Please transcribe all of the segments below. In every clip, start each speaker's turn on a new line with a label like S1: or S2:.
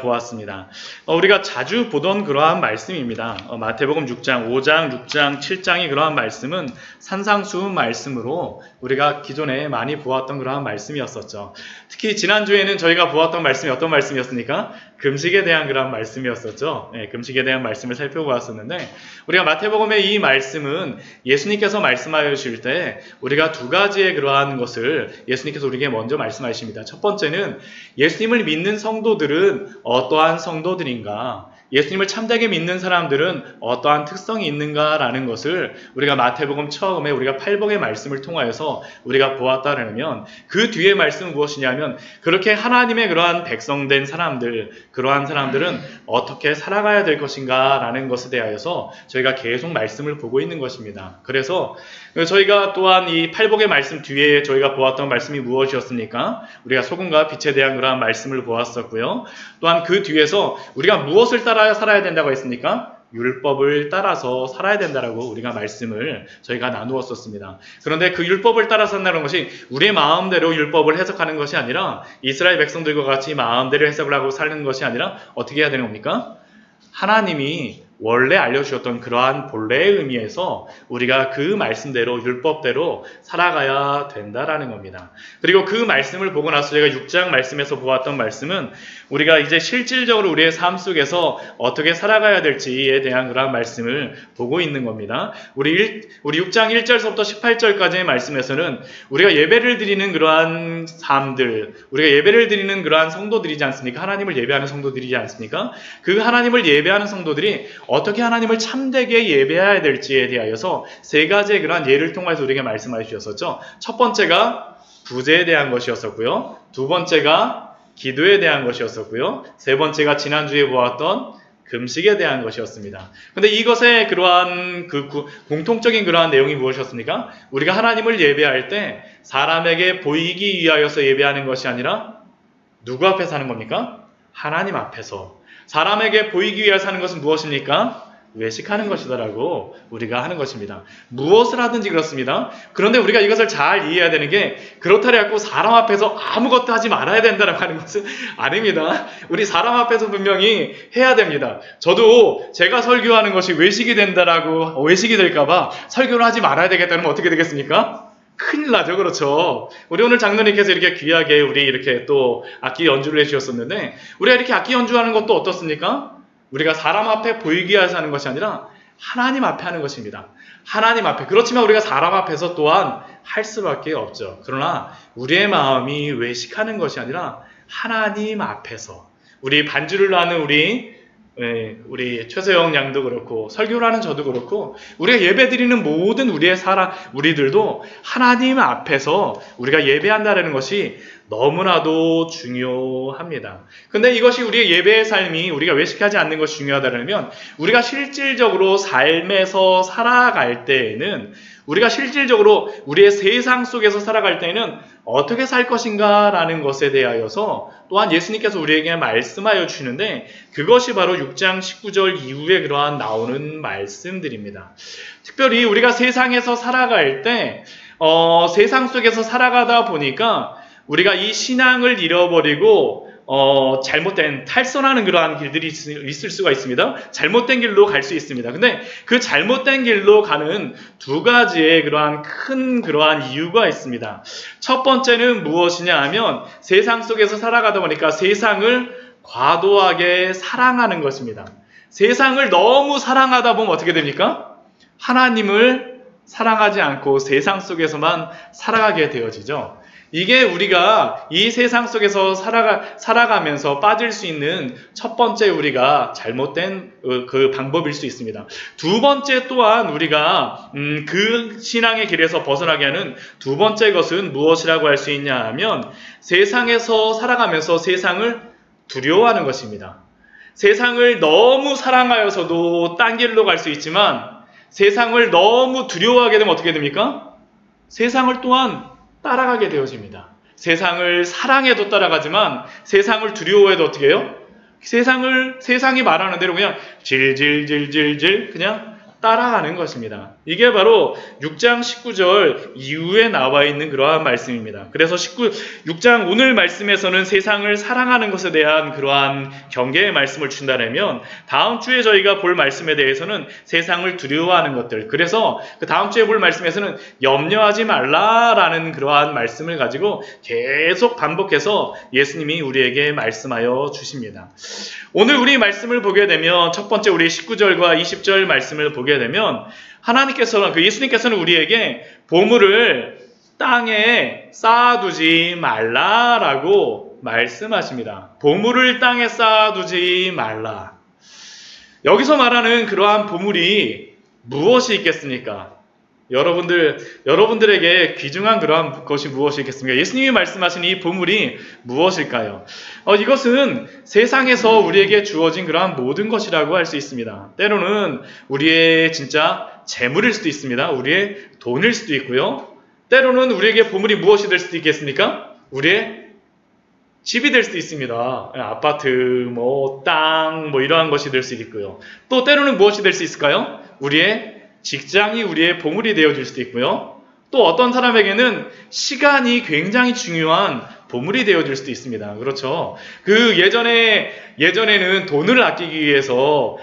S1: 보았습니다. 우리가 자주 보던 그러한 말씀입니다. 마태복음 6장, 5장, 6장, 7장이 그러한 말씀은 산상수훈 말씀으로 우리가 기존에 많이 보았던 그러한 말씀이었었죠. 특히 지난주에는 저희가 보았던 말씀이 어떤 말씀이었습니까? 금식에 대한 그러한 말씀이었었죠. 금식에 대한 말씀을 살펴보았었는데 우리가 마태복음의 이 말씀은 예수님께서 말씀하여 주실 때 우리가 두 가지의 그러한 것을 예수님께서 우리에게 먼저 말씀하십니다. 첫 번째는 예수님을 믿는 성도들은 어떠한 성도들인가, 예수님을 참되게 믿는 사람들은 어떠한 특성이 있는가라는 것을 우리가 마태복음 처음에 우리가 팔복의 말씀을 통하여서 우리가 보았다면 그 뒤의 말씀은 무엇이냐면 그렇게 하나님의 그러한 백성된 사람들, 그러한 사람들은 어떻게 살아가야 될 것인가 라는 것에 대하여서 저희가 계속 말씀을 보고 있는 것입니다. 그래서 저희가 또한 이 팔복의 말씀 뒤에 저희가 보았던 말씀이 무엇이었습니까? 우리가 소금과 빛에 대한 그러한 말씀을 보았었고요. 또한 그 뒤에서 우리가 무엇을 따라 살아야 된다고 했습니까? 율법을 따라서 살아야 된다라고 우리가 말씀을 저희가 나누었었습니다. 그런데 그 율법을 따라 산다는 것이 우리의 마음대로 율법을 해석하는 것이 아니라 이스라엘 백성들과 같이 마음대로 해석을 하고 사는 것이 아니라 어떻게 해야 되는 겁니까? 하나님이 원래 알려주셨던 그러한 본래의 의미에서 우리가 그 말씀대로 율법대로 살아가야 된다라는 겁니다. 그리고 그 말씀을 보고 나서 제가 6장 말씀에서 보았던 말씀은 우리가 이제 실질적으로 우리의 삶 속에서 어떻게 살아가야 될지에 대한 그러한 말씀을 보고 있는 겁니다. 우리 6장 1절서부터 18절까지의 말씀에서는 우리가 예배를 드리는 그러한 삶들, 우리가 예배를 드리는 그러한 성도들이지 않습니까? 하나님을 예배하는 성도들이지 않습니까? 그 하나님을 예배하는 성도들이 어떻게 하나님을 참되게 예배해야 될지에 대하여서 세 가지의 그러한 예를 통해서 우리에게 말씀해 주셨었죠. 첫 번째가 구제에 대한 것이었었고요. 두 번째가 기도에 대한 것이었었고요. 세 번째가 지난주에 보았던 금식에 대한 것이었습니다. 그런데 이것의 그러한 공통적인 그러한 내용이 무엇이었습니까? 우리가 하나님을 예배할 때 사람에게 보이기 위하여서 예배하는 것이 아니라 누구 앞에서 하는 겁니까? 하나님 앞에서. 사람에게 보이기 위해 사는 것은 무엇입니까? 외식하는 것이다라고 우리가 하는 것입니다. 무엇을 하든지 그렇습니다. 그런데 우리가 이것을 잘 이해해야 되는 게 그렇다 해갖고 사람 앞에서 아무것도 하지 말아야 된다라고 하는 것은 아닙니다. 우리 사람 앞에서 분명히 해야 됩니다. 저도 제가 설교하는 것이 외식이 된다라고 외식이 될까봐 설교를 하지 말아야 되겠다면 어떻게 되겠습니까? 큰일 나죠. 그렇죠. 우리 오늘 장로님께서 이렇게 귀하게 우리 이렇게 또 악기 연주를 해주셨었는데 우리가 이렇게 악기 연주하는 것도 어떻습니까? 우리가 사람 앞에 보이기 위해서 하는 것이 아니라 하나님 앞에 하는 것입니다. 하나님 앞에. 그렇지만 우리가 사람 앞에서 또한 할 수밖에 없죠. 그러나 우리의 마음이 외식하는 것이 아니라 하나님 앞에서 우리 반주를 하는 우리 최소영 양도 그렇고 설교를 하는 저도 그렇고 우리가 예배드리는 모든 우리들도 하나님 앞에서 우리가 예배한다는 것이 너무나도 중요합니다. 근데 이것이 우리의 예배의 삶이 우리가 외식하지 않는 것이 중요하다면 우리가 실질적으로 삶에서 살아갈 때에는 우리가 실질적으로 우리의 세상 속에서 살아갈 때에는 어떻게 살 것인가 라는 것에 대하여서 또한 예수님께서 우리에게 말씀하여 주시는데 그것이 바로 6장 19절 이후에 그러한 나오는 말씀들입니다. 특별히 우리가 세상에서 살아갈 때 세상 속에서 살아가다 보니까 우리가 이 신앙을 잃어버리고 잘못된 탈선하는 그러한 길들이 있을 수가 있습니다. 잘못된 길로 갈 수 있습니다. 근데 그 잘못된 길로 가는 두 가지의 그러한 이유가 있습니다. 첫 번째는 무엇이냐 하면 세상 속에서 살아가다 보니까 세상을 과도하게 사랑하는 것입니다. 세상을 너무 사랑하다 보면 어떻게 됩니까? 하나님을 사랑하지 않고 세상 속에서만 살아가게 되어지죠. 이게 우리가 이 세상 속에서 살아가면서 빠질 수 있는 첫 번째 우리가 잘못된 그 방법일 수 있습니다. 두 번째 또한 우리가 그 신앙의 길에서 벗어나게 하는 두 번째 것은 무엇이라고 할 수 있냐 하면 세상에서 살아가면서 세상을 두려워하는 것입니다. 세상을 너무 사랑하여서도 딴 길로 갈 수 있지만 세상을 너무 두려워하게 되면 어떻게 됩니까? 세상을 또한 따라가게 되어집니다. 세상을 사랑해도 따라가지만 세상을 두려워해도 어떻게 해요? 세상이 말하는 대로 그냥 질질질질질 그냥 따라가는 것입니다. 이게 바로 6장 19절 이후에 나와 있는 그러한 말씀입니다. 그래서 6장 오늘 말씀에서는 세상을 사랑하는 것에 대한 그러한 경계의 말씀을 주신다면 다음 주에 저희가 볼 말씀에 대해서는 세상을 두려워하는 것들, 그래서 그 다음 주에 볼 말씀에서는 염려하지 말라라는 그러한 말씀을 가지고 계속 반복해서 예수님이 우리에게 말씀하여 주십니다. 오늘 우리 말씀을 보게 되면 첫 번째 우리 19절과 20절 말씀을 보게 되면 예수님께서는 우리에게 보물을 땅에 쌓아두지 말라라고 말씀하십니다. 보물을 땅에 쌓아두지 말라. 여기서 말하는 그러한 보물이 무엇이 있겠습니까? 여러분들에게 귀중한 그러한 것이 무엇이 있겠습니까? 예수님이 말씀하신 이 보물이 무엇일까요? 이것은 세상에서 우리에게 주어진 그러한 모든 것이라고 할 수 있습니다. 때로는 우리의 진짜 재물일 수도 있습니다. 우리의 돈일 수도 있고요. 때로는 우리에게 보물이 무엇이 될 수도 있겠습니까? 우리의 집이 될 수도 있습니다. 아파트, 땅, 이러한 것이 될 수도 있고요. 또 때로는 무엇이 될 수 있을까요? 우리의 직장이 우리의 보물이 되어질 수도 있고요. 또 어떤 사람에게는 시간이 굉장히 중요한 보물이 되어질 수도 있습니다. 그렇죠. 예전에는 돈을 아끼기 위해서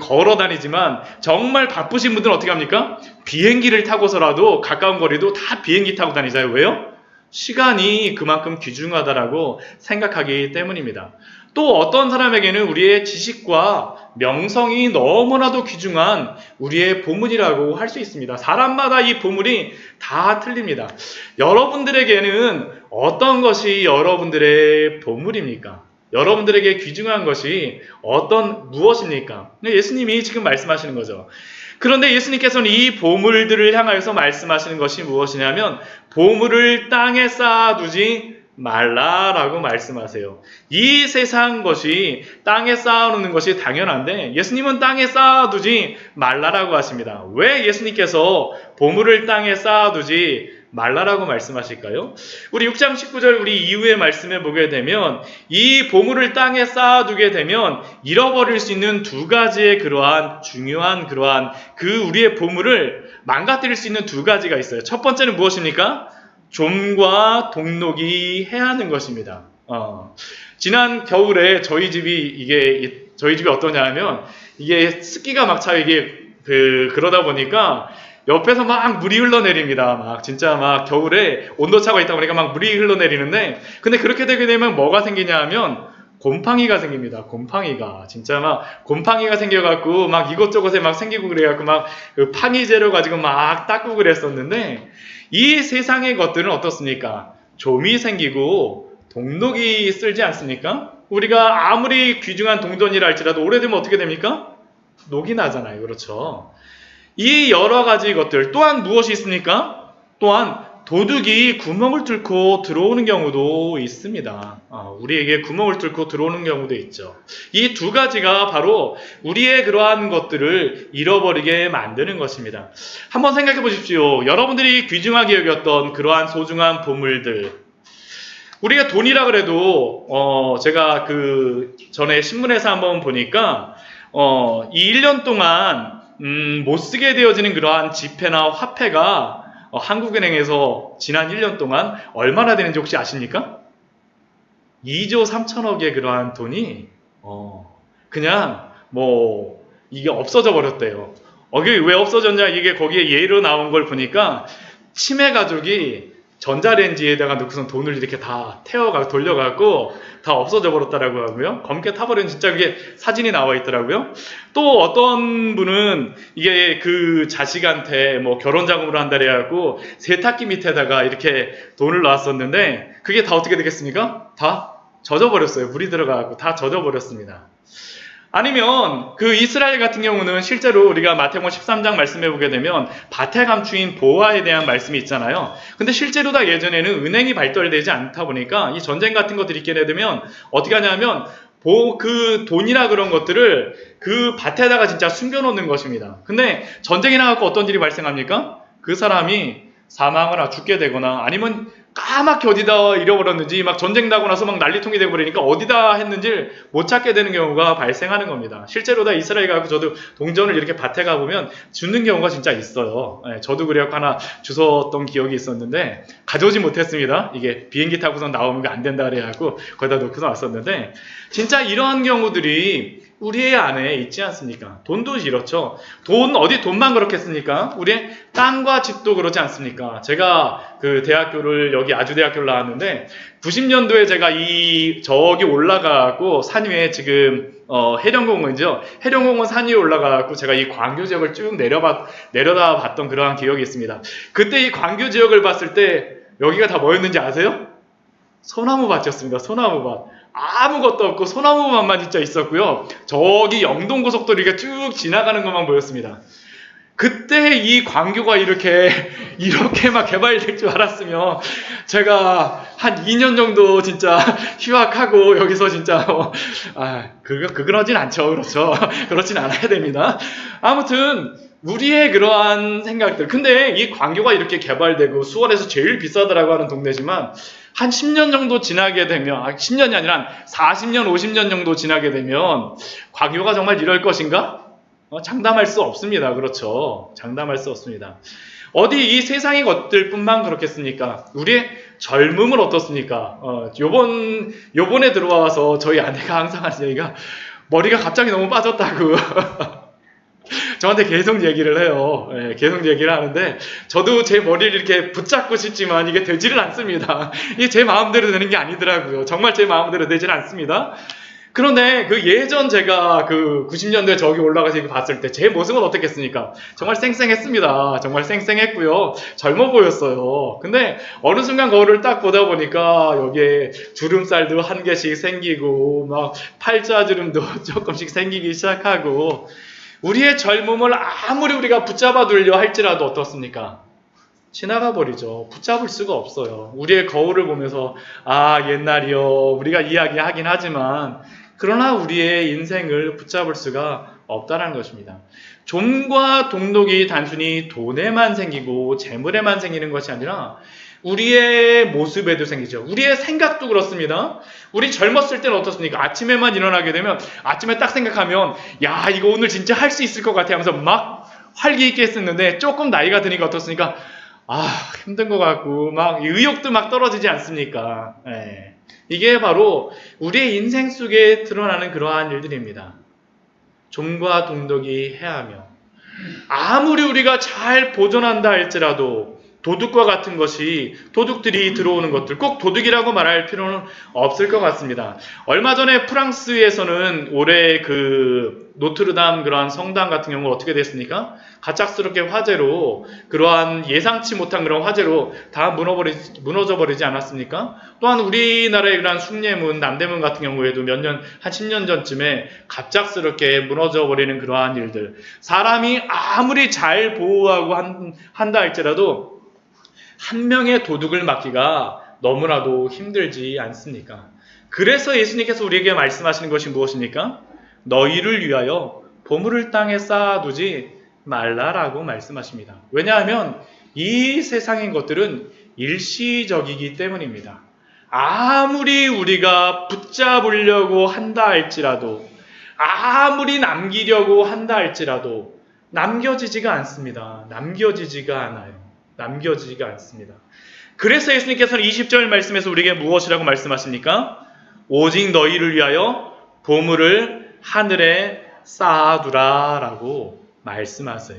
S1: 걸어 다니지만 정말 바쁘신 분들은 어떻게 합니까? 비행기를 타고서라도 가까운 거리도 다 비행기 타고 다니잖아요. 왜요? 시간이 그만큼 귀중하다라고 생각하기 때문입니다. 또 어떤 사람에게는 우리의 지식과 명성이 너무나도 귀중한 우리의 보물이라고 할 수 있습니다. 사람마다 이 보물이 다 틀립니다. 여러분들에게는 어떤 것이 여러분들의 보물입니까? 여러분들에게 귀중한 것이 무엇입니까? 예수님이 지금 말씀하시는 거죠. 그런데 예수님께서는 이 보물들을 향하여서 말씀하시는 것이 무엇이냐면 보물을 땅에 쌓아두지 말라라고 말씀하세요. 이 세상 것이 땅에 쌓아놓는 것이 당연한데 예수님은 땅에 쌓아두지 말라라고 하십니다. 왜 예수님께서 보물을 땅에 쌓아두지 말라라고 말씀하실까요? 우리 6장 19절 우리 이후의 말씀을 보게 되면 이 보물을 땅에 쌓아두게 되면 잃어버릴 수 있는 두 가지의 그러한 중요한 우리의 보물을 망가뜨릴 수 있는 두 가지가 있어요. 첫 번째는 무엇입니까? 좀과 동록이 해하는 것입니다. 지난 겨울에 저희 집이 어떠냐 하면 이게 습기가 막 차요. 그러다 보니까 옆에서 막 물이 흘러내립니다. 진짜 겨울에 온도차가 있다 보니까 막 물이 흘러내리는데, 근데 그렇게 되게 되면 뭐가 생기냐 하면 곰팡이가 생깁니다. 곰팡이가 생겨갖고 이것저것에 생기고 그래갖고 팡이제로 가지고 닦고 그랬었는데, 이 세상의 것들은 어떻습니까? 좀이 생기고 동록이 쓸지 않습니까? 우리가 아무리 귀중한 동전이라 할지라도 오래되면 어떻게 됩니까? 녹이 나잖아요. 그렇죠? 이 여러 가지 것들 또한 무엇이 있습니까? 또한 도둑이 구멍을 뚫고 들어오는 경우도 있습니다. 우리에게 구멍을 뚫고 들어오는 경우도 있죠. 이 두 가지가 바로 우리의 그러한 것들을 잃어버리게 만드는 것입니다. 한번 생각해 보십시오. 여러분들이 귀중하게 여겼던 그러한 소중한 보물들, 우리가 돈이라 그래도 제가 전에 신문에서 한번 보니까 이 1년 동안 못 쓰게 되어지는 그러한 지폐나 화폐가 한국은행에서 지난 1년 동안 얼마나 되는지 혹시 아십니까? 2조 3천억의 그러한 돈이 그냥 이게 없어져 버렸대요. 이게 왜 없어졌냐? 이게 거기에 예로 나온 걸 보니까 치매 가족이 전자레인지에다가 넣고선 돈을 이렇게 다 돌려갖고 다 없어져 버렸다라고 하고요. 검게 타버린 진짜 그게 사진이 나와 있더라고요. 또 어떤 분은 이게 자식한테 결혼 자금으로 한다 그래갖고 세탁기 밑에다가 이렇게 돈을 놨었는데 그게 다 어떻게 되겠습니까? 다 젖어버렸어요. 물이 들어가갖고 다 젖어버렸습니다. 아니면 이스라엘 같은 경우는 실제로 우리가 마태복음 13장 말씀해 보게 되면 밭에 감추인 보화에 대한 말씀이 있잖아요. 근데 실제로 다 예전에는 은행이 발달되지 않다 보니까 이 전쟁 같은 것들이 있게 되면 어떻게 하냐면 돈이나 그런 것들을 밭에다가 진짜 숨겨놓는 것입니다. 근데 전쟁이 나갖고 어떤 일이 발생합니까? 그 사람이 사망하거나 죽게 되거나 아니면 까맣게 어디다 잃어버렸는지 막 전쟁 나고 나서 막 난리통이 되어버리니까 어디다 했는지 못 찾게 되는 경우가 발생하는 겁니다. 실제로 다 이스라엘 가고 저도 동전을 이렇게 밭에 가보면 주는 경우가 진짜 있어요. 저도 그래갖고 하나 주웠던 기억이 있었는데 가져오지 못했습니다. 이게 비행기 타고서 나오면 안 된다 그래갖고 거기다 놓고서 왔었는데 진짜 이런 경우들이 우리의 안에 있지 않습니까? 돈도 이렇죠. 돈만 그렇겠습니까? 우리의 땅과 집도 그러지 않습니까? 제가 그 대학교를 여기 아주대학교를 나왔는데 90년도에 제가 저기 올라가고 산 위에 지금 해령공원이죠. 해령공원 산 위에 올라가고 제가 이 광교 지역을 쭉 내려다 봤던 그러한 기억이 있습니다. 그때 이 광교 지역을 봤을 때 여기가 다 뭐였는지 아세요? 소나무밭이었습니다. 소나무밭. 아무것도 없고 소나무밭만 진짜 있었고요. 저기 영동고속도로 이렇게 쭉 지나가는 것만 보였습니다. 그때 이 광교가 이렇게 막 개발될 줄 알았으면 제가 한 2년 정도 진짜 휴학하고 여기서 진짜 그러진 않죠. 그렇죠. 그렇진 않아야 됩니다. 아무튼 우리의 그러한 생각들. 근데 이 광교가 이렇게 개발되고 수원에서 제일 비싸다라고 하는 동네지만 한 10년 정도 지나게 되면 10년이 아니라 40년, 50년 정도 지나게 되면 광교가 정말 이럴 것인가? 장담할 수 없습니다. 그렇죠. 장담할 수 없습니다. 어디 이 세상의 것들뿐만 그렇겠습니까? 우리의 젊음은 어떻습니까? 요번에 들어와서 저희 아내가 항상 하는 얘기가 머리가 갑자기 너무 빠졌다고 저한테 계속 얘기를 해요. 계속 얘기를 하는데 저도 제 머리를 이렇게 붙잡고 싶지만 이게 되지를 않습니다. 이게 제 마음대로 되는 게 아니더라고요. 정말 제 마음대로 되질 않습니다. 그런데 그 예전 제가 그 90년대 저기 올라가서 이거 봤을 때 제 모습은 어떻겠습니까? 정말 쌩쌩했습니다. 정말 쌩쌩했고요. 젊어 보였어요. 근데 어느 순간 거울을 딱 보다 보니까 여기에 주름살도 한 개씩 생기고 막 팔자주름도 조금씩 생기기 시작하고 우리의 젊음을 아무리 우리가 붙잡아 두려 할지라도 어떻습니까? 지나가 버리죠. 붙잡을 수가 없어요. 우리의 거울을 보면서 옛날이요 우리가 이야기하긴 하지만 그러나 우리의 인생을 붙잡을 수가 없다는 것입니다. 좀과 동독이 단순히 돈에만 생기고 재물에만 생기는 것이 아니라 우리의 모습에도 생기죠. 우리의 생각도 그렇습니다. 우리 젊었을 때는 어떻습니까? 아침에만 일어나게 되면 아침에 딱 생각하면 이거 오늘 진짜 할 수 있을 것 같아 하면서 막 활기 있게 했었는데 조금 나이가 드니까 어떻습니까? 힘든 것 같고 막 의욕도 막 떨어지지 않습니까? 이게 바로 우리의 인생 속에 드러나는 그러한 일들입니다. 좀과 동독이 해하며 아무리 우리가 잘 보존한다 할지라도 도둑과 같은 것이 도둑들이 들어오는 것들 꼭 도둑이라고 말할 필요는 없을 것 같습니다. 얼마 전에 프랑스에서는 올해 그 노트르담 그러한 성당 같은 경우 어떻게 됐습니까? 갑작스럽게 화재로 그러한 예상치 못한 그런 화재로 다 무너져 버리지 않았습니까? 또한 우리나라의 그러한 숭례문, 남대문 같은 경우에도 한 10년 전쯤에 갑작스럽게 무너져 버리는 그러한 일들. 사람이 아무리 잘 보호하고 한다 할지라도 한 명의 도둑을 막기가 너무나도 힘들지 않습니까? 그래서 예수님께서 우리에게 말씀하시는 것이 무엇입니까? 너희를 위하여 보물을 땅에 쌓아두지 말라라고 말씀하십니다. 왜냐하면 이 세상의 것들은 일시적이기 때문입니다. 아무리 우리가 붙잡으려고 한다 할지라도 아무리 남기려고 한다 할지라도 남겨지지가 않습니다. 남겨지지가 않아요. 남겨지지가 않습니다. 그래서 예수님께서는 20절 말씀에서 우리에게 무엇이라고 말씀하십니까? 오직 너희를 위하여 보물을 하늘에 쌓아두라 라고 말씀하세요.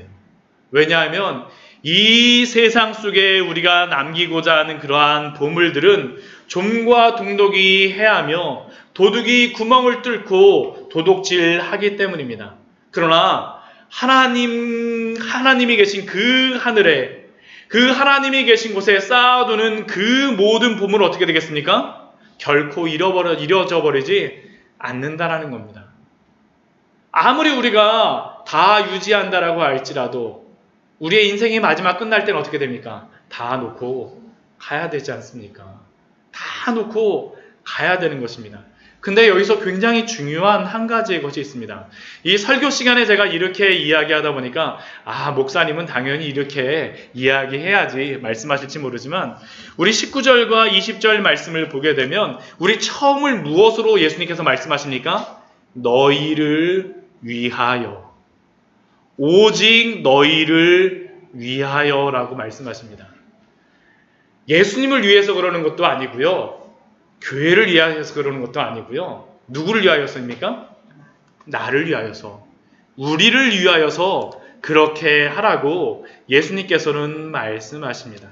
S1: 왜냐하면 이 세상 속에 우리가 남기고자 하는 그러한 보물들은 좀과 동독이 해하며 도둑이 구멍을 뚫고 도둑질하기 때문입니다. 그러나 하나님이 계신 그 하늘에 그 하나님이 계신 곳에 쌓아두는 그 모든 보물은 어떻게 되겠습니까? 결코 잃어져 버리지 않는다라는 겁니다. 아무리 우리가 다 유지한다라고 할지라도 우리의 인생이 마지막 끝날 때는 어떻게 됩니까? 다 놓고 가야 되지 않습니까? 다 놓고 가야 되는 것입니다. 근데 여기서 굉장히 중요한 한 가지의 것이 있습니다. 이 설교 시간에 제가 이렇게 이야기하다 보니까 목사님은 당연히 이렇게 이야기해야지 말씀하실지 모르지만 우리 19절과 20절 말씀을 보게 되면 우리 처음을 무엇으로 예수님께서 말씀하십니까? 너희를 위하여, 오직 너희를 위하여라고 말씀하십니다. 예수님을 위해서 그러는 것도 아니고요. 교회를 위하여서 그러는 것도 아니고요. 누구를 위하여서입니까? 나를 위하여서, 우리를 위하여서 그렇게 하라고 예수님께서는 말씀하십니다.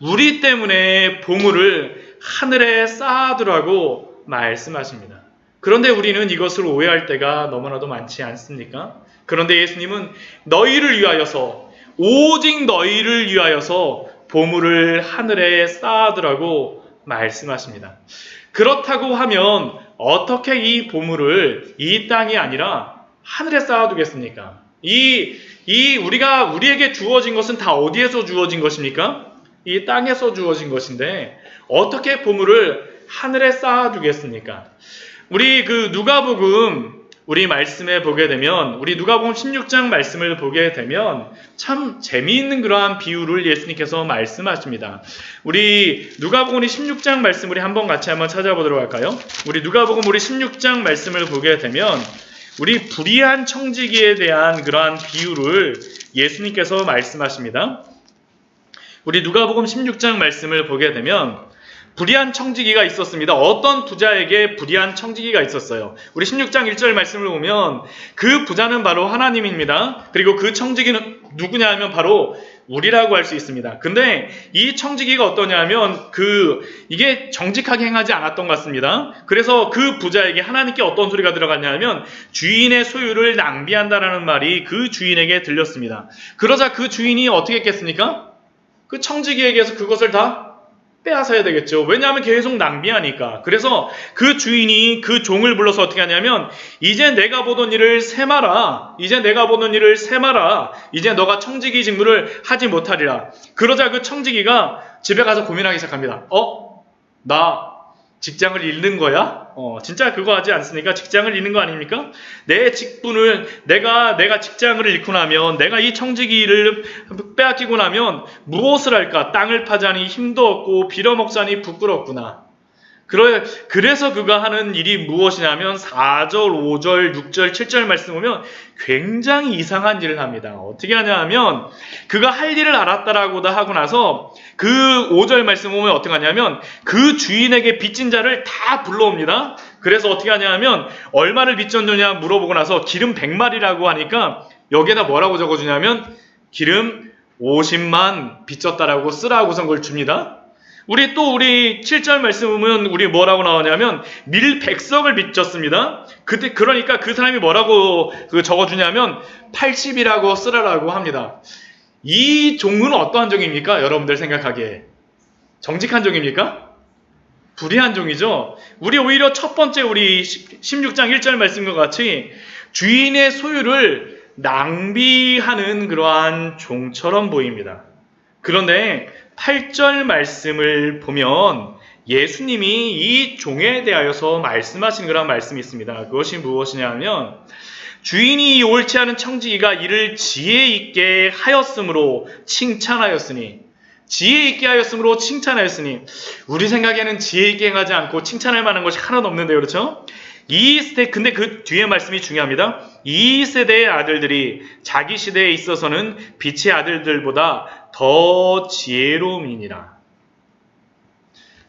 S1: 우리 때문에 보물을 하늘에 쌓아두라고 말씀하십니다. 그런데 우리는 이것을 오해할 때가 너무나도 많지 않습니까? 그런데 예수님은 너희를 위하여서, 오직 너희를 위하여서 보물을 하늘에 쌓아두라고 말씀하십니다. 그렇다고 하면 어떻게 이 보물을 이 땅이 아니라 하늘에 쌓아두겠습니까? 우리에게 주어진 것은 다 어디에서 주어진 것입니까? 이 땅에서 주어진 것인데 어떻게 보물을 하늘에 쌓아두겠습니까? 우리 누가복음 우리 말씀에 보게 되면, 우리 누가복음 16장 말씀을 보게 되면 참 재미있는 그러한 비유를 예수님께서 말씀하십니다. 우리 누가복음 16장 말씀 우리 한번 같이 한번 찾아보도록 할까요? 우리 누가복음 우리 16장 말씀을 보게 되면 우리 불의한 청지기에 대한 그러한 비유를 예수님께서 말씀하십니다. 우리 누가복음 16장 말씀을 보게 되면 불의한 청지기가 있었습니다. 어떤 부자에게 불의한 청지기가 있었어요. 우리 16장 1절 말씀을 보면 그 부자는 바로 하나님입니다. 그리고 그 청지기는 누구냐 하면 바로 우리라고 할 수 있습니다. 근데 이 청지기가 어떠냐 하면 이게 정직하게 행하지 않았던 것 같습니다. 그래서 그 부자에게 하나님께 어떤 소리가 들어갔냐 하면 주인의 소유를 낭비한다라는 말이 그 주인에게 들렸습니다. 그러자 그 주인이 어떻게 했겠습니까? 그 청지기에게서 그것을 다 빼앗아야 되겠죠. 왜냐하면 계속 낭비하니까. 그래서 그 주인이 그 종을 불러서 어떻게 하냐면 이제 내가 보던 일을 세마라. 이제 너가 청지기 직무를 하지 못하리라. 그러자 그 청지기가 집에 가서 고민하기 시작합니다. 나 직장을 잃는 거야? 진짜 그거 하지 않습니까? 직장을 잃는 거 아닙니까? 내 직분을, 내가 직장을 잃고 나면, 내가 이 청지기를 빼앗기고 나면 무엇을 할까? 땅을 파자니 힘도 없고 빌어먹자니 부끄럽구나. 그래서 그가 하는 일이 무엇이냐면 4절, 5절, 6절, 7절 말씀 보면 굉장히 이상한 일을 합니다. 어떻게 하냐 하면 그가 할 일을 알았다라고 하고 나서 그 5절 말씀 보면 어떻게 하냐면 그 주인에게 빚진 자를 다 불러옵니다. 그래서 어떻게 하냐 하면 얼마를 빚졌느냐 물어보고 나서 기름 100마리라고 하니까 여기에다 뭐라고 적어주냐면 기름 50만 빚졌다라고 쓰라고선 그걸 줍니다. 우리 7절 말씀 보면 우리 뭐라고 나오냐면 밀 100석을 빚졌습니다. 그러니까 그 사람이 뭐라고 적어주냐면 80이라고 쓰라라고 합니다. 이 종은 어떠한 종입니까? 여러분들 생각하기에 정직한 종입니까? 불의한 종이죠. 우리 오히려 첫 번째 우리 16장 1절 말씀과 같이 주인의 소유를 낭비하는 그러한 종처럼 보입니다. 그런데 8절 말씀을 보면 예수님이 이 종에 대하여서 말씀하신 그런 말씀이 있습니다. 그것이 무엇이냐면 주인이 옳지 않은 청지기가 이를 지혜 있게 하였으므로 칭찬하였으니 우리 생각에는 지혜 있게 행하지 않고 칭찬할 만한 것이 하나도 없는데 그렇죠? 근데 그 뒤에 말씀이 중요합니다. 이 세대의 아들들이 자기 시대에 있어서는 빛의 아들들보다 더 지혜로움이니라.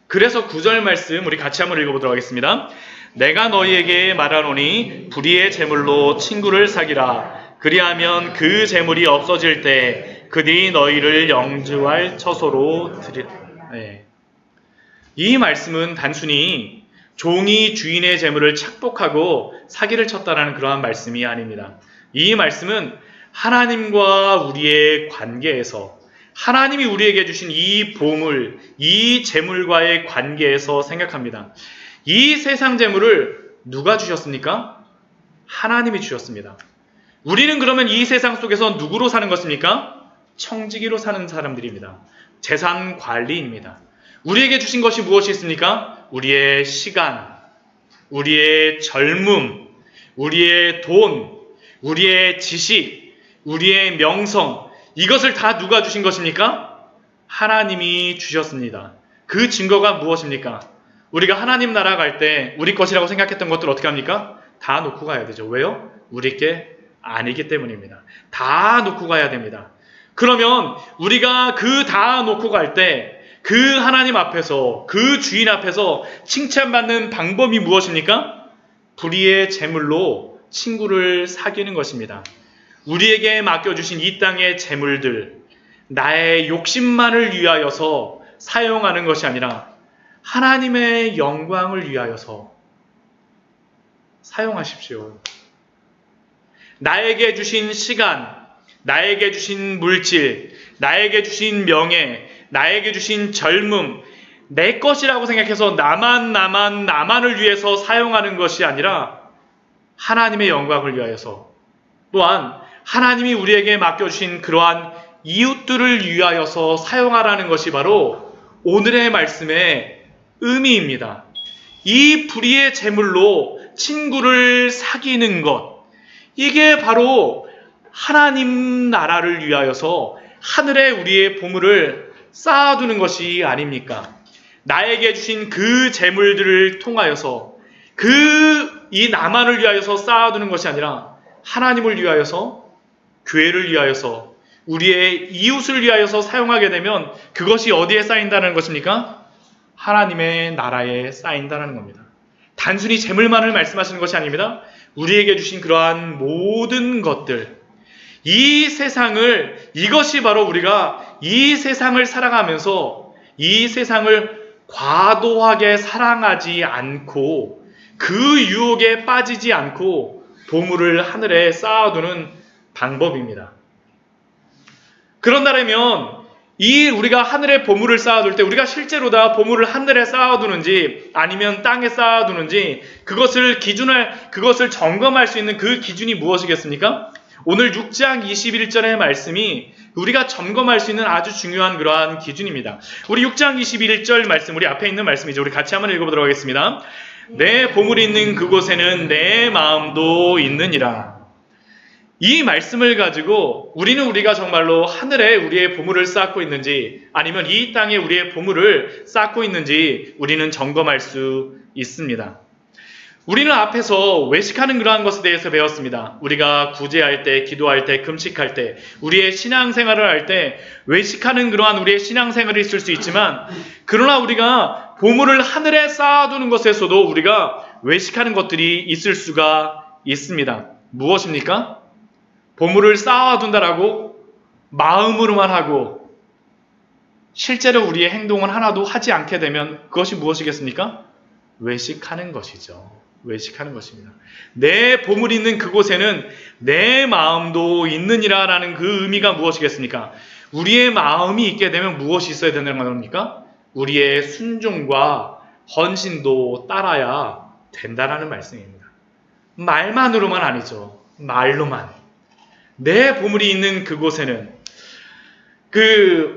S1: 그래서 9절 말씀 우리 같이 한번 읽어보도록 하겠습니다. 내가 너희에게 말하노니 불의의 재물로 친구를 사귀라. 그리하면 그 재물이 없어질 때 그들이 너희를 영주할 처소로 들이라. 이 말씀은 단순히 종이 주인의 재물을 착복하고 사기를 쳤다라는 그러한 말씀이 아닙니다. 이 말씀은 하나님과 우리의 관계에서 하나님이 우리에게 주신 이 보물, 이 재물과의 관계에서 생각합니다. 이 세상 재물을 누가 주셨습니까? 하나님이 주셨습니다. 우리는 그러면 이 세상 속에서 누구로 사는 것입니까? 청지기로 사는 사람들입니다. 재산 관리입니다. 우리에게 주신 것이 무엇이 있습니까? 우리의 시간, 우리의 젊음, 우리의 돈, 우리의 지식, 우리의 명성, 이것을 다 누가 주신 것입니까? 하나님이 주셨습니다. 그 증거가 무엇입니까? 우리가 하나님 나라 갈 때 우리 것이라고 생각했던 것들 어떻게 합니까? 다 놓고 가야 되죠. 왜요? 우리 게 아니기 때문입니다. 다 놓고 가야 됩니다. 그러면 우리가 그 다 놓고 갈 때 그 하나님 앞에서, 그 주인 앞에서 칭찬받는 방법이 무엇입니까? 불의의 재물로 친구를 사귀는 것입니다. 우리에게 맡겨주신 이 땅의 재물들, 나의 욕심만을 위하여서 사용하는 것이 아니라 하나님의 영광을 위하여서 사용하십시오. 나에게 주신 시간, 나에게 주신 물질, 나에게 주신 명예, 나에게 주신 젊음, 내 것이라고 생각해서 나만을 위해서 사용하는 것이 아니라 하나님의 영광을 위하여서, 또한 하나님이 우리에게 맡겨주신 그러한 이웃들을 위하여서 사용하라는 것이 바로 오늘의 말씀의 의미입니다. 이 불의의 재물로 친구를 사귀는 것, 이게 바로 하나님 나라를 위하여서 하늘에 우리의 보물을 쌓아두는 것이 아닙니까? 나에게 주신 그 재물들을 통하여서 이 나만을 위하여서 쌓아두는 것이 아니라 하나님을 위하여서, 교회를 위하여서, 우리의 이웃을 위하여서 사용하게 되면 그것이 어디에 쌓인다는 것입니까? 하나님의 나라에 쌓인다는 겁니다. 단순히 재물만을 말씀하시는 것이 아닙니다. 우리에게 주신 그러한 모든 것들, 이것이 바로 우리가 이 세상을 살아가면서 이 세상을 과도하게 사랑하지 않고 그 유혹에 빠지지 않고 보물을 하늘에 쌓아두는 방법입니다. 그런다면 우리가 하늘에 보물을 쌓아둘 때 우리가 실제로 다 보물을 하늘에 쌓아두는지 아니면 땅에 쌓아두는지 그것을 점검할 수 있는 그 기준이 무엇이겠습니까? 오늘 6장 21절의 말씀이 우리가 점검할 수 있는 아주 중요한 그러한 기준입니다. 우리 6장 21절 말씀, 우리 앞에 있는 말씀이죠. 우리 같이 한번 읽어보도록 하겠습니다. 내 보물이 있는 그곳에는 내 마음도 있느니라. 이 말씀을 가지고 우리가 정말로 하늘에 우리의 보물을 쌓고 있는지 아니면 이 땅에 우리의 보물을 쌓고 있는지 우리는 점검할 수 있습니다. 우리는 앞에서 외식하는 그러한 것에 대해서 배웠습니다. 우리가 구제할 때, 기도할 때, 금식할 때, 우리의 신앙생활을 할 때 외식하는 그러한 우리의 신앙생활이 있을 수 있지만, 그러나 우리가 보물을 하늘에 쌓아두는 것에서도 우리가 외식하는 것들이 있을 수가 있습니다. 무엇입니까? 보물을 쌓아둔다라고 마음으로만 하고 실제로 우리의 행동은 하나도 하지 않게 되면 그것이 무엇이겠습니까? 외식하는 것이죠. 외식하는 것입니다. 내 보물이 있는 그곳에는 내 마음도 있느니라 라는 그 의미가 무엇이겠습니까? 우리의 마음이 있게 되면 무엇이 있어야 되는 겁니까? 우리의 순종과 헌신도 따라야 된다라는 말씀입니다. 말만으로만 아니죠. 말로만. 내 보물이 있는 그곳에는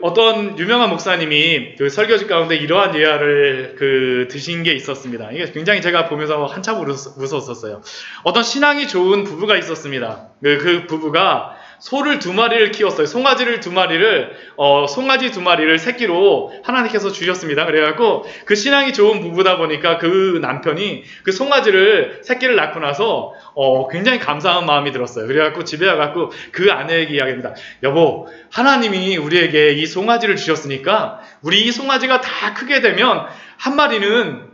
S1: 어떤 유명한 목사님이 설교집 가운데 이러한 예화를 드신 게 있었습니다. 이게 굉장히 제가 보면서 한참 웃었었어요. 어떤 신앙이 좋은 부부가 있었습니다. 그 부부가 소를 2마리를 키웠어요. 송아지를 2마리를, 송아지 2마리를 새끼로 하나님께서 주셨습니다. 그래갖고 그 신앙이 좋은 부부다 보니까 그 남편이 그 새끼를 낳고 나서 굉장히 감사한 마음이 들었어요. 그래갖고 집에 와갖고 그 아내에게 이야기합니다. 여보, 하나님이 우리에게 이 송아지를 주셨으니까 우리 이 송아지가 다 크게 되면 한 마리는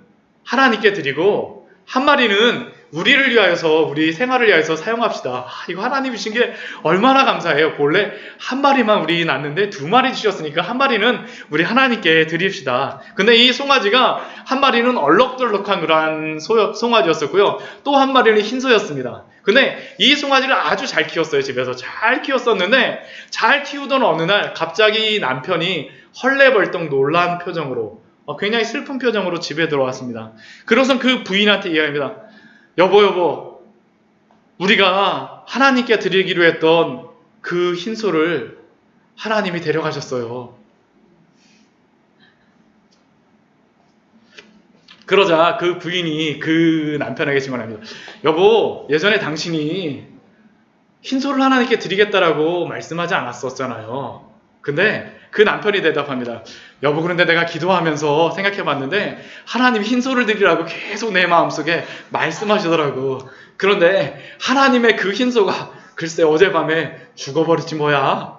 S1: 하나님께 드리고 한 마리는 우리를 위하여서, 우리 생활을 위하여서 사용합시다. 이거 하나님이 주신 게 얼마나 감사해요. 본래 한 마리만 우리 낳는데 2마리 주셨으니까 한 마리는 우리 하나님께 드립시다. 근데 이 송아지가 한 마리는 얼럭덜럭한 그러한 송아지였었고요. 또 한 마리는 흰소였습니다. 근데 이 송아지를 아주 잘 키웠어요. 집에서 잘 키웠었는데 잘 키우던 어느 날 갑자기 남편이 헐레벌떡 놀란 표정으로 굉장히 슬픈 표정으로 집에 들어왔습니다. 그래서 그 부인한테 이야기합니다. 여보, 우리가 하나님께 드리기로 했던 그 흰소를 하나님이 데려가셨어요. 그러자 그 부인이 그 남편에게 질문합니다. 여보, 예전에 당신이 흰소를 하나님께 드리겠다라고 말씀하지 않았었잖아요. 근데 그 남편이 대답합니다. 여보, 그런데 내가 기도하면서 생각해봤는데 하나님 흰소를 드리라고 계속 내 마음속에 말씀하시더라고. 그런데 하나님의 그 흰소가 글쎄 어젯밤에 죽어버리지 뭐야.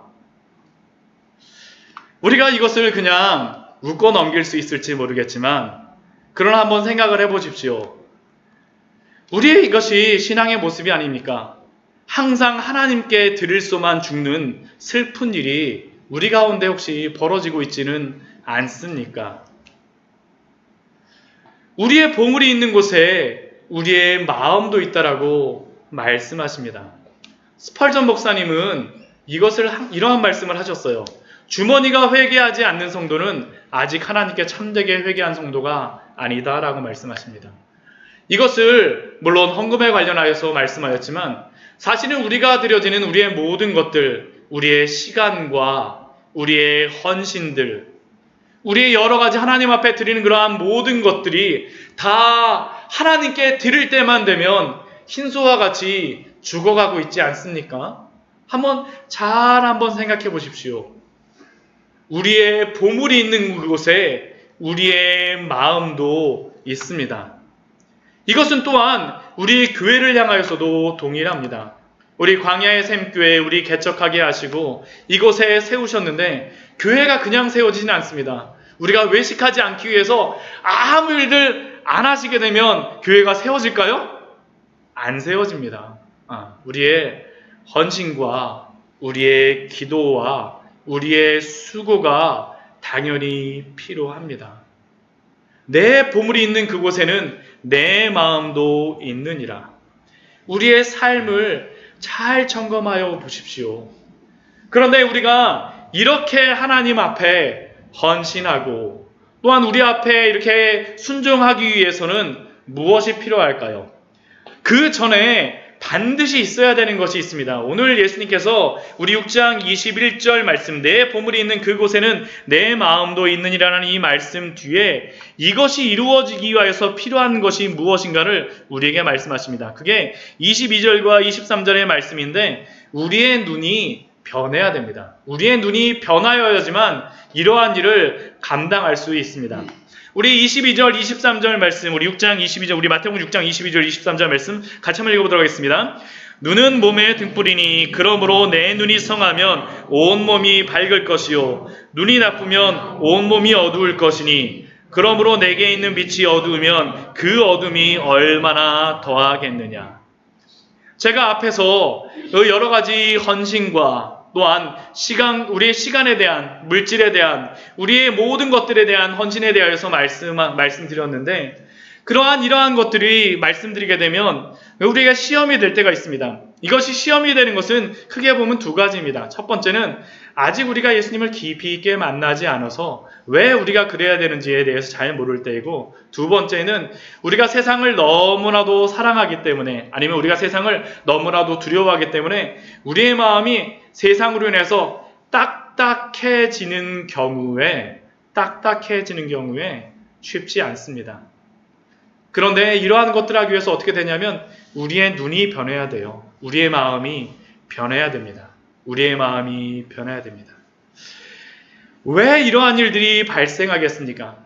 S1: 우리가 이것을 그냥 웃고 넘길 수 있을지 모르겠지만 그러나 한번 생각을 해보십시오. 우리의 이것이 신앙의 모습이 아닙니까? 항상 하나님께 드릴 수만 죽는 슬픈 일이 우리 가운데 혹시 벌어지고 있지는 않습니까? 우리의 보물이 있는 곳에 우리의 마음도 있다라고 말씀하십니다. 스펄전 목사님은 이러한 말씀을 하셨어요. 주머니가 회개하지 않는 성도는 아직 하나님께 참되게 회개한 성도가 아니다라고 말씀하십니다. 이것을 물론 헌금에 관련하여서 말씀하였지만 사실은 우리가 드려지는 우리의 모든 것들, 우리의 시간과 우리의 헌신들, 우리의 여러 가지 하나님 앞에 드리는 그러한 모든 것들이 다 하나님께 드릴 때만 되면 흰소와 같이 죽어가고 있지 않습니까? 한번 생각해 보십시오. 우리의 보물이 있는 그곳에 우리의 마음도 있습니다. 이것은 또한 우리 교회를 향하여서도 동일합니다. 우리 광야의 샘교회 우리 개척하게 하시고 이곳에 세우셨는데 교회가 그냥 세워지진 않습니다. 우리가 외식하지 않기 위해서 아무 일들 안 하시게 되면 교회가 세워질까요? 안 세워집니다. 우리의 헌신과 우리의 기도와 우리의 수고가 당연히 필요합니다. 내 보물이 있는 그곳에는 내 마음도 있느니라. 우리의 삶을 잘 점검하여 보십시오. 그런데 우리가 이렇게 하나님 앞에 헌신하고 또한 우리 앞에 이렇게 순종하기 위해서는 무엇이 필요할까요? 그 전에 반드시 있어야 되는 것이 있습니다. 오늘 예수님께서 우리 6장 21절 말씀, 내 보물이 있는 그곳에는 내 마음도 있느니라는 이 말씀 뒤에 이것이 이루어지기 위해서 필요한 것이 무엇인가를 우리에게 말씀하십니다. 그게 22절과 23절의 말씀인데 우리의 눈이 변해야 됩니다. 우리의 눈이 변하여야지만 이러한 일을 감당할 수 있습니다. 우리 22절, 23절 말씀, 우리 6장 22절, 우리 마태복음 6장 22절, 23절 말씀 같이 한번 읽어보도록 하겠습니다. 눈은 몸의 등불이니 그러므로 내 눈이 성하면 온몸이 밝을 것이요 눈이 나쁘면 온몸이 어두울 것이니 그러므로 내게 있는 빛이 어두우면 그 어둠이 얼마나 더하겠느냐. 제가 앞에서 여러 가지 헌신과 또한 우리의 시간에 대한, 물질에 대한, 우리의 모든 것들에 대한 헌신에 대하여서 말씀드렸는데 이러한 것들이 말씀드리게 되면 우리가 시험이 될 때가 있습니다. 이것이 시험이 되는 것은 크게 보면 두 가지입니다. 첫 번째는 아직 우리가 예수님을 깊이 있게 만나지 않아서 왜 우리가 그래야 되는지에 대해서 잘 모를 때이고, 두 번째는 우리가 세상을 너무나도 사랑하기 때문에, 아니면 우리가 세상을 너무나도 두려워하기 때문에 우리의 마음이 세상으로 인해서 딱딱해지는 경우에 쉽지 않습니다. 그런데 이러한 것들을 하기 위해서 어떻게 되냐면 우리의 눈이 변해야 돼요. 우리의 마음이 변해야 됩니다. 우리의 마음이 변해야 됩니다. 왜 이러한 일들이 발생하겠습니까?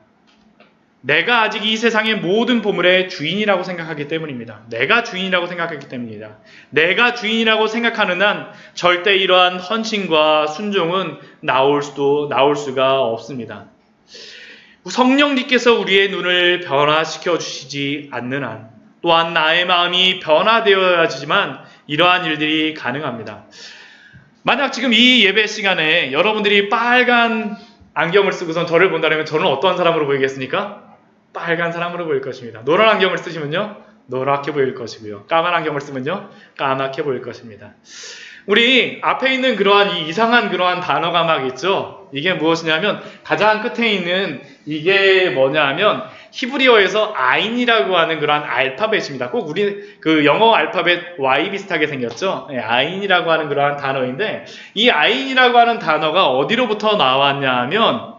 S1: 내가 아직 이 세상의 모든 보물의 주인이라고 생각하기 때문입니다. 내가 주인이라고 생각하기 때문입니다. 내가 주인이라고 생각하는 한 절대 이러한 헌신과 순종은 나올 수가 없습니다. 성령님께서 우리의 눈을 변화시켜 주시지 않는 한 또한 나의 마음이 변화되어야지만 이러한 일들이 가능합니다. 만약 지금 이 예배 시간에 여러분들이 빨간 안경을 쓰고선 저를 본다면 저는 어떠한 사람으로 보이겠습니까? 빨간 사람으로 보일 것입니다. 노란 안경을 쓰시면요, 노랗게 보일 것이고요. 까만 안경을 쓰면요, 까맣게 보일 것입니다. 우리 앞에 있는 이 이상한 그러한 단어가 막 있죠? 이게 무엇이냐면 가장 끝에 있는 이게 뭐냐면 히브리어에서 아인이라고 하는 그러한 알파벳입니다. 꼭 우리 영어 알파벳 Y 비슷하게 생겼죠? 네, 아인이라고 하는 그러한 단어인데 이 아인이라고 하는 단어가 어디로부터 나왔냐 하면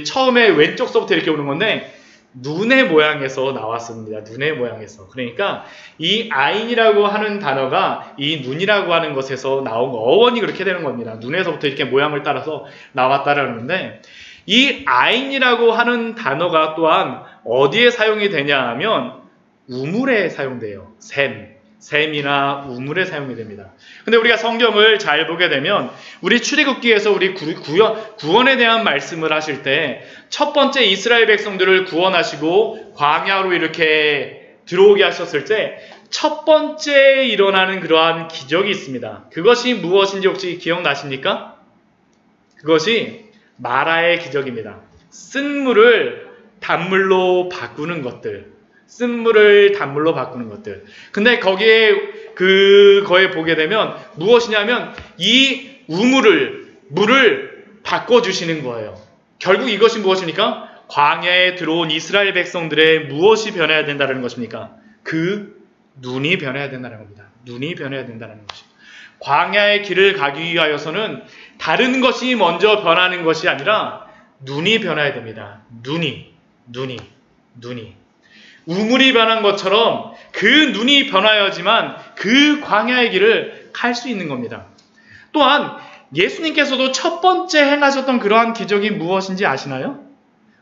S1: 처음에 왼쪽서부터 이렇게 오는 건데 눈의 모양에서 나왔습니다. 눈의 모양에서. 그러니까 이 아인이라고 하는 단어가 이 눈이라고 하는 것에서 나온 거, 어원이 그렇게 되는 겁니다. 눈에서부터 이렇게 모양을 따라서 나왔다라는 건데, 이 아인이라고 하는 단어가 또한 어디에 사용이 되냐 하면 우물에 사용돼요. 샘이나 우물에 사용이 됩니다. 근데 우리가 성경을 잘 보게 되면 우리 출애굽기에서 우리 구원에 대한 말씀을 하실 때 첫 번째 이스라엘 백성들을 구원하시고 광야로 이렇게 들어오게 하셨을 때 첫 번째 일어나는 그러한 기적이 있습니다. 그것이 무엇인지 혹시 기억나십니까? 그것이 마라의 기적입니다. 쓴 물을 단물로 바꾸는 것들. 근데 그거에 보게 되면 무엇이냐면 이 물을 바꿔주시는 거예요. 결국 이것이 무엇입니까? 광야에 들어온 이스라엘 백성들의 무엇이 변해야 된다는 것입니까? 그 눈이 변해야 된다는 겁니다. 눈이 변해야 된다는 것이죠. 광야의 길을 가기 위하여서는 다른 것이 먼저 변하는 것이 아니라 눈이 변해야 됩니다. 눈이. 우물이 변한 것처럼 그 눈이 변하여야지만 그 광야의 길을 갈 수 있는 겁니다. 또한 예수님께서도 첫 번째 행하셨던 그러한 기적이 무엇인지 아시나요?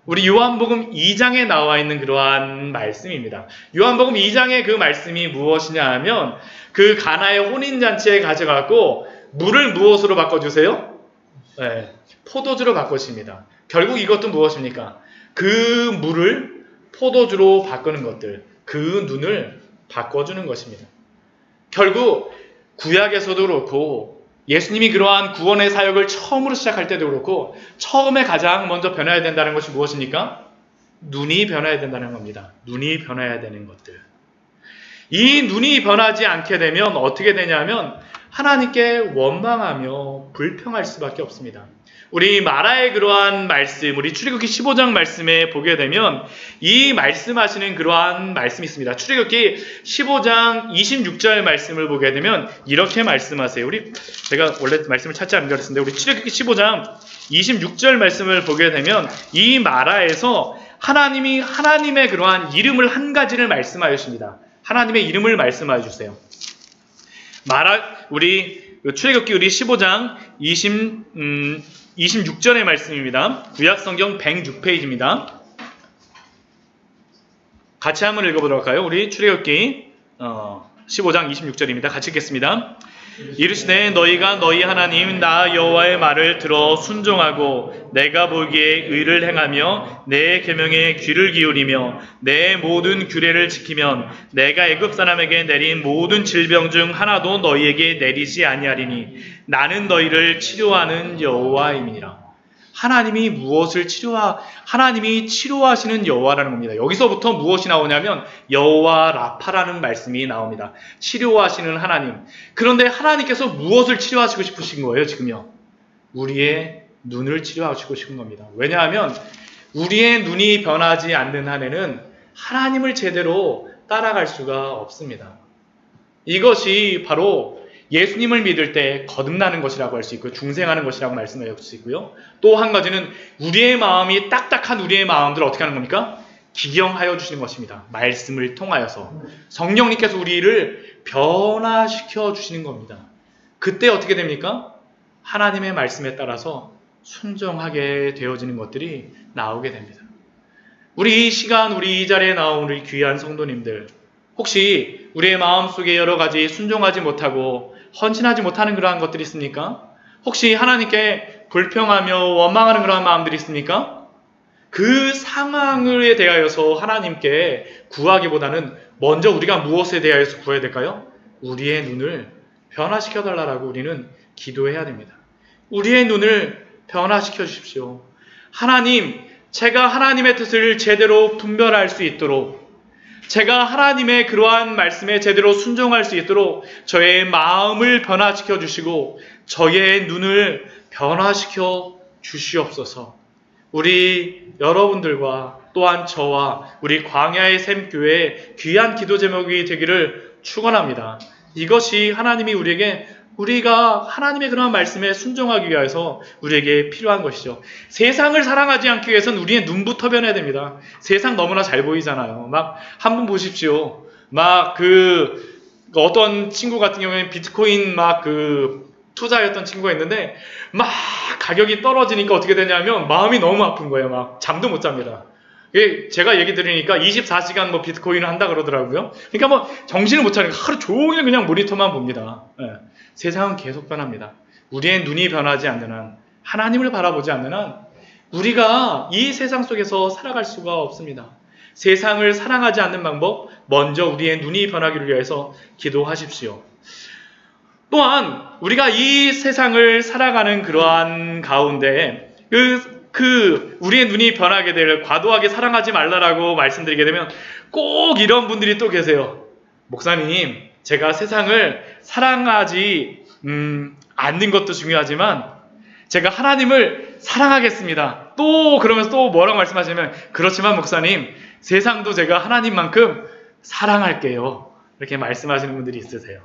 S1: 우리 요한복음 2장에 나와 있는 그러한 말씀입니다. 요한복음 2장의 그 말씀이 무엇이냐 하면 그 가나의 혼인잔치에 가져가고 물을 무엇으로 바꿔주세요? 네, 포도주로 바꾸십니다. 결국 이것도 무엇입니까? 그 물을 포도주로 바꾸는 것들, 그 눈을 바꿔주는 것입니다. 결국 구약에서도 그렇고 예수님이 그러한 구원의 사역을 처음으로 시작할 때도 그렇고 처음에 가장 먼저 변해야 된다는 것이 무엇입니까? 눈이 변해야 된다는 겁니다. 눈이 변해야 되는 것들. 이 눈이 변하지 않게 되면 어떻게 되냐면 하나님께 원망하며 불평할 수밖에 없습니다. 우리 마라의 그러한 말씀, 우리 출애굽기 15장 말씀에 보게 되면 이 말씀하시는 그러한 말씀이 있습니다. 출애굽기 15장 26절 말씀을 보게 되면 이렇게 말씀하세요. 제가 원래 말씀을 찾지 않은 줄 알았는데 우리 출애굽기 15장 26절 말씀을 보게 되면 이 마라에서 하나님이 하나님의 그러한 이름을 한 가지를 말씀하여 주십니다. 하나님의 이름을 말씀하여 주세요. 출애굽기 우리 15장 26절의 말씀입니다. 구약성경 106페이지입니다. 같이 한번 읽어보도록 할까요? 우리 출애굽기 15장 26절입니다. 같이 읽겠습니다. 이르시되 너희가 너희 하나님 나 여호와의 말을 들어 순종하고 내가 보기에 의를 행하며 내 계명에 귀를 기울이며 내 모든 규례를 지키면 내가 애굽 사람에게 내린 모든 질병 중 하나도 너희에게 내리지 아니하리니 나는 너희를 치료하는 여호와임이니라. 하나님이 하나님이 치료하시는 여호와라는 겁니다. 여기서부터 무엇이 나오냐면 여호와 라파라는 말씀이 나옵니다. 치료하시는 하나님. 그런데 하나님께서 무엇을 치료하시고 싶으신 거예요, 지금요? 우리의 눈을 치료하시고 싶은 겁니다. 왜냐하면 우리의 눈이 변하지 않는 한에는 하나님을 제대로 따라갈 수가 없습니다. 이것이 바로 예수님을 믿을 때 거듭나는 것이라고 할 수 있고요. 중생하는 것이라고 말씀할 수 있고요. 또 한 가지는 우리의 마음이 딱딱한 우리의 마음들을 어떻게 하는 겁니까? 기경하여 주시는 것입니다. 말씀을 통하여서. 성령님께서 우리를 변화시켜 주시는 겁니다. 그때 어떻게 됩니까? 하나님의 말씀에 따라서 순종하게 되어지는 것들이 나오게 됩니다. 우리 이 시간, 우리 이 자리에 나온 우리 귀한 성도님들, 혹시 우리의 마음속에 여러 가지 순종하지 못하고 헌신하지 못하는 그러한 것들이 있습니까? 혹시 하나님께 불평하며 원망하는 그러한 마음들이 있습니까? 그 상황에 대하여서 하나님께 구하기보다는 먼저 우리가 무엇에 대하여서 구해야 될까요? 우리의 눈을 변화시켜 달라고 우리는 기도해야 됩니다. 우리의 눈을 변화시켜 주십시오. 하나님, 제가 하나님의 뜻을 제대로 분별할 수 있도록, 제가 하나님의 그러한 말씀에 제대로 순종할 수 있도록 저의 마음을 변화시켜 주시고 저의 눈을 변화시켜 주시옵소서. 우리 여러분들과 또한 저와 우리 광야의 샘교회의 귀한 기도 제목이 되기를 축원합니다. 이것이 하나님이 우리가 하나님의 그런 말씀에 순종하기 위해서 우리에게 필요한 것이죠. 세상을 사랑하지 않기 위해서는 우리의 눈부터 변해야 됩니다. 세상 너무나 잘 보이잖아요. 막 한 번 보십시오. 막 어떤 친구 같은 경우에는 비트코인 투자했던 친구가 있는데 막 가격이 떨어지니까 어떻게 되냐면 마음이 너무 아픈 거예요. 막 잠도 못 잡니다. 제가 얘기 드리니까 24시간 비트코인을 한다 그러더라고요. 그러니까 정신을 못 차리니까 하루 종일 그냥 모니터만 봅니다. 예. 세상은 계속 변합니다. 우리의 눈이 변하지 않는 한, 하나님을 바라보지 않는 한 우리가 이 세상 속에서 살아갈 수가 없습니다. 세상을 사랑하지 않는 방법, 먼저 우리의 눈이 변하기를 위해서 기도하십시오. 또한 우리가 이 세상을 살아가는 그러한 가운데 우리의 눈이 변하게 될 과도하게 사랑하지 말라라고 말씀드리게 되면 꼭 이런 분들이 또 계세요. 목사님, 제가 세상을 사랑하지 않는 것도 중요하지만 제가 하나님을 사랑하겠습니다. 그러면서 또 뭐라고 말씀하시냐면 그렇지만 목사님, 세상도 제가 하나님만큼 사랑할게요. 이렇게 말씀하시는 분들이 있으세요.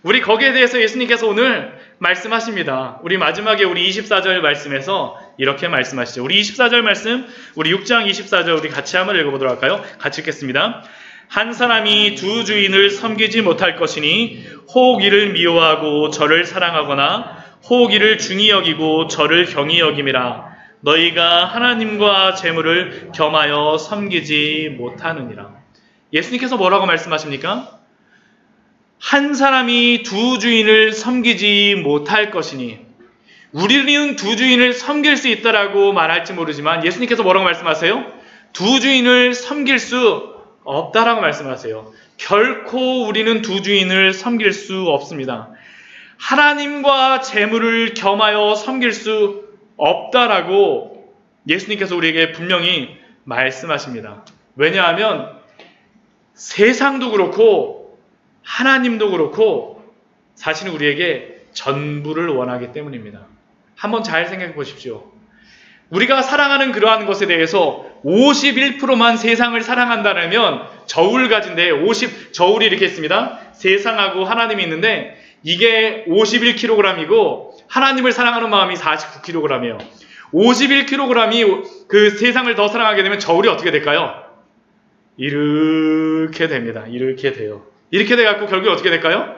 S1: 우리 거기에 대해서 예수님께서 오늘 말씀하십니다. 우리 마지막에 우리 24절 말씀에서 이렇게 말씀하시죠. 우리 24절 말씀, 우리 6장 24절 우리 같이 한번 읽어보도록 할까요? 같이 읽겠습니다. 한 사람이 두 주인을 섬기지 못할 것이니 혹 이를 미워하고 저를 사랑하거나 혹 이를 중히 여기고 저를 경히 여김이라. 너희가 하나님과 재물을 겸하여 섬기지 못하느니라. 예수님께서 뭐라고 말씀하십니까? 한 사람이 두 주인을 섬기지 못할 것이니, 우리는 두 주인을 섬길 수 있다라고 말할지 모르지만 예수님께서 뭐라고 말씀하세요? 두 주인을 섬길 수 없다라고 말씀하세요. 결코 우리는 두 주인을 섬길 수 없습니다. 하나님과 재물을 겸하여 섬길 수 없다라고 예수님께서 우리에게 분명히 말씀하십니다. 왜냐하면 세상도 그렇고 하나님도 그렇고 사실은 우리에게 전부를 원하기 때문입니다. 한번 잘 생각해 보십시오. 우리가 사랑하는 그러한 것에 대해서 51%만 세상을 사랑한다면 저울 가진데 저울이 이렇게 있습니다. 세상하고 하나님이 있는데 이게 51kg이고 하나님을 사랑하는 마음이 49kg이에요. 51kg이 그 세상을 더 사랑하게 되면 저울이 어떻게 될까요? 이렇게 됩니다. 이렇게 돼요. 이렇게 돼갖고 결국에 어떻게 될까요?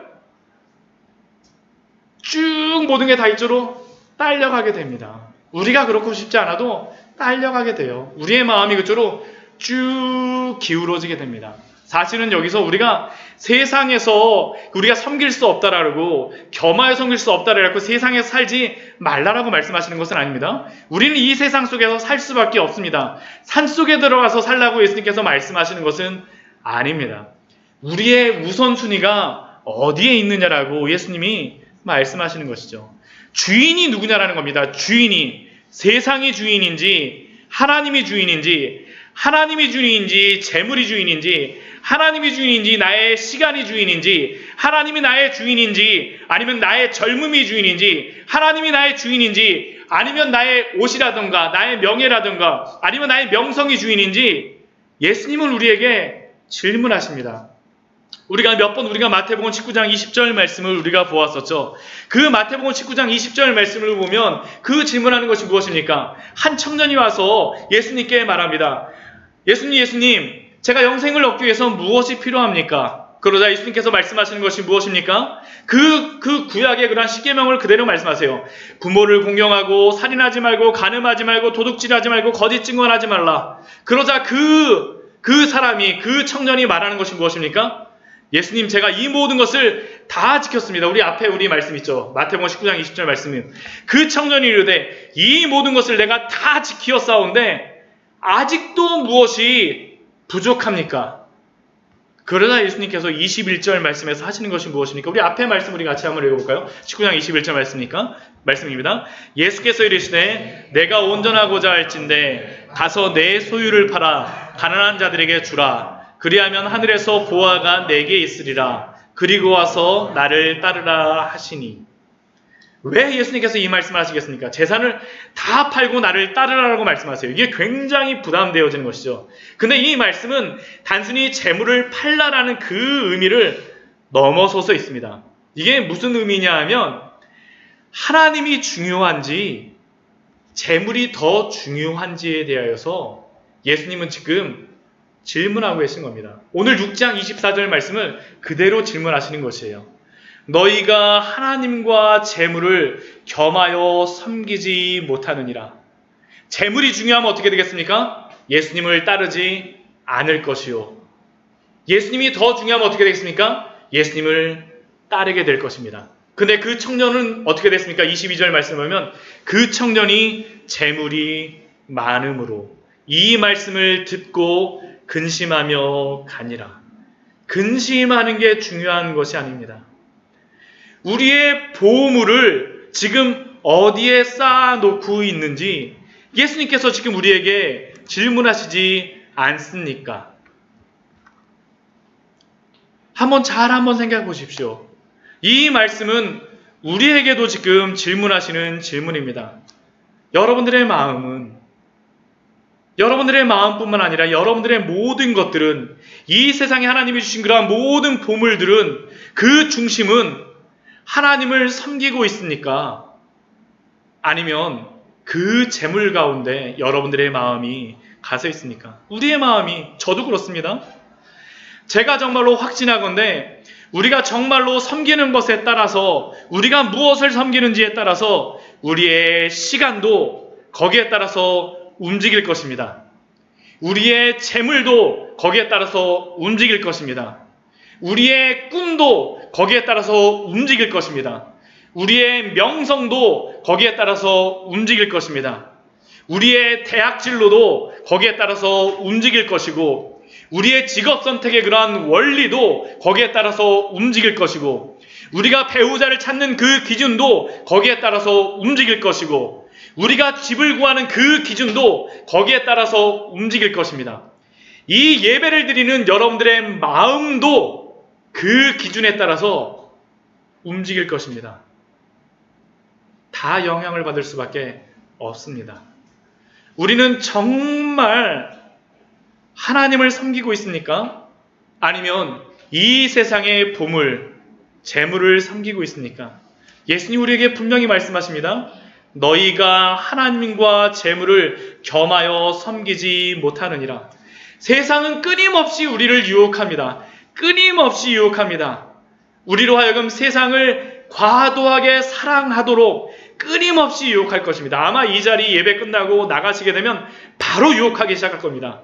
S1: 쭉 모든 게 다 이쪽으로 딸려가게 됩니다. 우리가 그렇고 싶지 않아도 딸려가게 돼요. 우리의 마음이 그쪽으로 쭉 기울어지게 됩니다. 사실은 여기서 우리가 세상에서 우리가 섬길 수 없다라고 겸하여 섬길 수 없다라고 세상에서 살지 말라라고 말씀하시는 것은 아닙니다. 우리는 이 세상 속에서 살 수밖에 없습니다. 산속에 들어가서 살라고 예수님께서 말씀하시는 것은 아닙니다. 우리의 우선순위가 어디에 있느냐라고 예수님이 말씀하시는 것이죠. 주인이 누구냐라는 겁니다. 주인이 세상이 주인인지 하나님이 주인인지, 하나님이 주인인지 재물이 주인인지, 하나님이 주인인지 나의 시간이 주인인지, 하나님이 나의 주인인지 아니면 나의 젊음이 주인인지, 하나님이 나의 주인인지 아니면 나의 옷이라든가 나의 명예라든가 아니면 나의 명성이 주인인지 예수님은 우리에게 질문하십니다. 우리가 마태복음 19장 20절 말씀을 우리가 보았었죠. 그 마태복음 19장 20절 말씀을 보면 그 질문하는 것이 무엇입니까? 한 청년이 와서 예수님께 말합니다. 예수님, 제가 영생을 얻기 위해서 무엇이 필요합니까? 그러자 예수님께서 말씀하시는 것이 무엇입니까? 그 구약의 그러한 십계명을 그대로 말씀하세요. 부모를 공경하고 살인하지 말고 간음하지 말고 도둑질하지 말고 거짓 증언하지 말라. 그러자 그 청년이 말하는 것이 무엇입니까? 예수님, 제가 이 모든 것을 다 지켰습니다. 우리 앞에 우리 말씀 있죠. 마태복음 19장 20절 말씀이요. 그 청년이 이르되 이 모든 것을 내가 다 지키었사온데 아직도 무엇이 부족합니까? 그러나 예수님께서 21절 말씀에서 하시는 것이 무엇입니까? 우리 앞에 말씀 우리 같이 한번 읽어볼까요? 19장 21절 말씀입니다. 예수께서 이르시되 내가 온전하고자 할진대 가서 내 소유를 팔아 가난한 자들에게 주라. 그리하면 하늘에서 보화가 내게 있으리라. 그리고 와서 나를 따르라 하시니. 왜 예수님께서 이 말씀을 하시겠습니까? 재산을 다 팔고 나를 따르라고 말씀하세요. 이게 굉장히 부담되어지는 것이죠. 근데 이 말씀은 단순히 재물을 팔라라는 그 의미를 넘어서서 있습니다. 이게 무슨 의미냐 하면 하나님이 중요한지 재물이 더 중요한지에 대하여서 예수님은 지금 질문하고 계신 겁니다. 오늘 6장 24절 말씀을 그대로 질문하시는 것이에요. 너희가 하나님과 재물을 겸하여 섬기지 못하느니라. 재물이 중요하면 어떻게 되겠습니까? 예수님을 따르지 않을 것이요. 예수님이 더 중요하면 어떻게 되겠습니까? 예수님을 따르게 될 것입니다. 근데 그 청년은 어떻게 됐습니까? 22절 말씀을 보면 그 청년이 재물이 많음으로 이 말씀을 듣고 근심하며 가니라. 근심하는 게 중요한 것이 아닙니다. 우리의 보물을 지금 어디에 쌓아놓고 있는지 예수님께서 지금 우리에게 질문하시지 않습니까? 한번 생각해 보십시오. 이 말씀은 우리에게도 지금 질문하시는 질문입니다. 여러분들의 마음뿐만 아니라 여러분들의 모든 것들은 이 세상에 하나님이 주신 그러한 모든 보물들은 그 중심은 하나님을 섬기고 있습니까? 아니면 그 재물 가운데 여러분들의 마음이 가서 있습니까? 우리의 마음이, 저도 그렇습니다. 제가 정말로 확신하건대 우리가 정말로 섬기는 것에 따라서 우리가 무엇을 섬기는지에 따라서 우리의 시간도 거기에 따라서 움직일 것입니다. 우리의 재물도 거기에 따라서 움직일 것입니다. 우리의 꿈도 거기에 따라서 움직일 것입니다. 우리의 명성도 거기에 따라서 움직일 것입니다. 우리의 대학 진로도 거기에 따라서 움직일 것이고 우리의 직업 선택의 그러한 원리도 거기에 따라서 움직일 것이고 우리가 배우자를 찾는 그 기준도 거기에 따라서 움직일 것이고 우리가 집을 구하는 그 기준도 거기에 따라서 움직일 것입니다. 이 예배를 드리는 여러분들의 마음도 그 기준에 따라서 움직일 것입니다. 다 영향을 받을 수밖에 없습니다. 우리는 정말 하나님을 섬기고 있습니까? 아니면 이 세상의 보물, 재물을 섬기고 있습니까? 예수님 우리에게 분명히 말씀하십니다. 너희가 하나님과 재물을 겸하여 섬기지 못하느니라. 세상은 끊임없이 우리를 유혹합니다. 끊임없이 유혹합니다. 우리로 하여금 세상을 과도하게 사랑하도록 끊임없이 유혹할 것입니다. 아마 이 자리 예배 끝나고 나가시게 되면 바로 유혹하기 시작할 겁니다.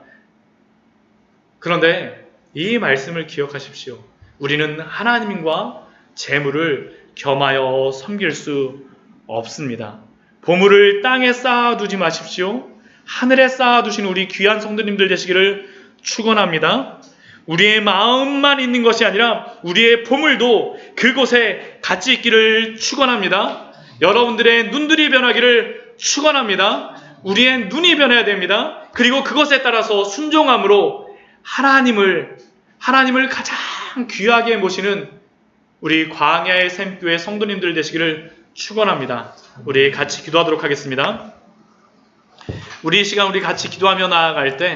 S1: 그런데 이 말씀을 기억하십시오. 우리는 하나님과 재물을 겸하여 섬길 수 없습니다. 보물을 땅에 쌓아두지 마십시오. 하늘에 쌓아두신 우리 귀한 성도님들 되시기를 축원합니다. 우리의 마음만 있는 것이 아니라 우리의 보물도 그곳에 같이 있기를 축원합니다. 여러분들의 눈들이 변하기를 축원합니다. 우리의 눈이 변해야 됩니다. 그리고 그것에 따라서 순종함으로 하나님을 가장 귀하게 모시는 우리 광야의 샘교회 성도님들 되시기를 축원합니다. 우리 같이 기도하도록 하겠습니다. 우리 이 시간 우리 같이 기도하며 나아갈 때